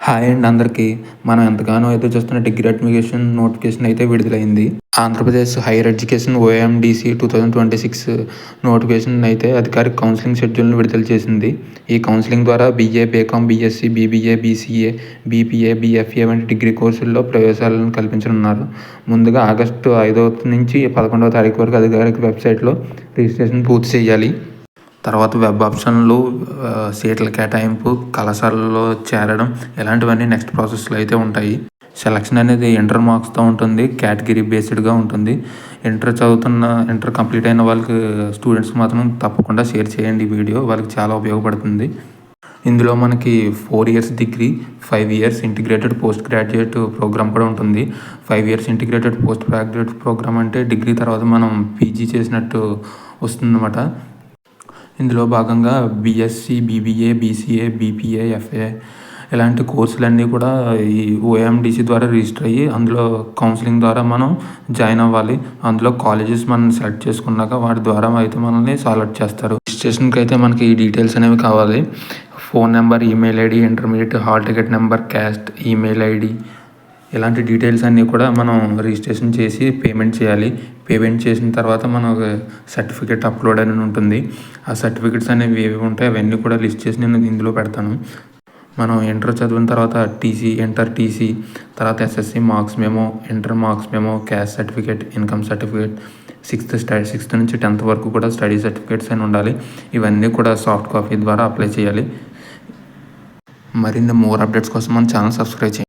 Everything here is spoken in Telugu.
హాయ్ అండి అందరికీ. మనం ఎంతగానో ఎదురు చూస్తున్న డిగ్రీ అడ్మిషన్ నోటిఫికేషన్ అయితే విడుదలైంది. Andhra Pradesh higher education OMDC 2026 notification అయితే అధికారిక కౌన్సిలింగ్ షెడ్యూల్ను విడుదల చేసింది. ఈ కౌన్సిలింగ్ ద్వారా BA, BCom, BSc, BBA, BCA, BPA, BFA వంటి డిగ్రీ కోర్సుల్లో ప్రవేశాలను కల్పించనున్నారు. ముందుగా ఆగస్టు 5 నుంచి 11వ తారీఖు వరకు అధికారిక వెబ్సైట్లో రిజిస్ట్రేషన్ పూర్తి చేయాలి. తర్వాత వెబ్ ఆప్షన్లు, సీట్ల కేటాయింపు, కళాశాలలో చేరడం ఇలాంటివన్నీ నెక్స్ట్ ప్రాసెస్లో అయితే ఉంటాయి. సెలక్షన్ అనేది ఇంటర్ మార్క్స్తో ఉంటుంది. కేటగిరీ బేస్డ్గా ఉంటుంది. ఇంటర్ కంప్లీట్ అయిన వాళ్ళకి స్టూడెంట్స్కి మాత్రం తప్పకుండా షేర్ చేయండి ఈ వీడియో. వాళ్ళకి చాలా ఉపయోగపడుతుంది. ఇందులో మనకి 4 years degree, 5 years integrated post graduate programme కూడా ఉంటుంది. 5 years integrated post graduate programme అంటే డిగ్రీ తర్వాత మనం పీజీ చేసినట్టు వస్తుందన్నమాట. ఇందులో భాగంగా BSc, BBA, BCA, BPA, FA ఇలాంటి కోర్సులన్నీ కూడా ఈ ఓఎండీసీ ద్వారా రిజిస్టర్ అయ్యి అందులో కౌన్సిలింగ్ ద్వారా మనం జాయిన్ అవ్వాలి. అందులో కాలేజెస్ మనం సెలెక్ట్ చేసుకున్నాక వాటి ద్వారా అయితే మనల్ని సెలెక్ట్ చేస్తారు. రిజిస్ట్రేషన్కి అయితే మనకి ఈ డీటెయిల్స్ అనేవి కావాలి. Phone number, email ID, intermediate hall ticket number, caste, email ID ఇలాంటి డీటెయిల్స్ అన్నీ కూడా మనం రిజిస్ట్రేషన్ చేసి పేమెంట్ చేయాలి. పేమెంట్ చేసిన తర్వాత మనం సర్టిఫికేట్ అప్లోడ్ అని ఉంటుంది. ఆ సర్టిఫికేట్స్ అనేవి ఏవి ఉంటాయి అవన్నీ కూడా లిస్ట్ చేసి నేను ఇందులో పెడతాను. మనం ఇంటర్ చదివిన తర్వాత ఇంటర్ టీసీ, తర్వాత SSC marks memo, inter marks memo, caste certificate, income certificate, 6th నుంచి 10th వరకు కూడా స్టడీ సర్టిఫికేట్స్ అని ఉండాలి. ఇవన్నీ కూడా సాఫ్ట్ కాపీ ద్వారా అప్లై చేయాలి. మరిన్ని మోర్ అప్డేట్స్ కోసం మన ఛానల్ సబ్స్క్రైబ్ చేయండి.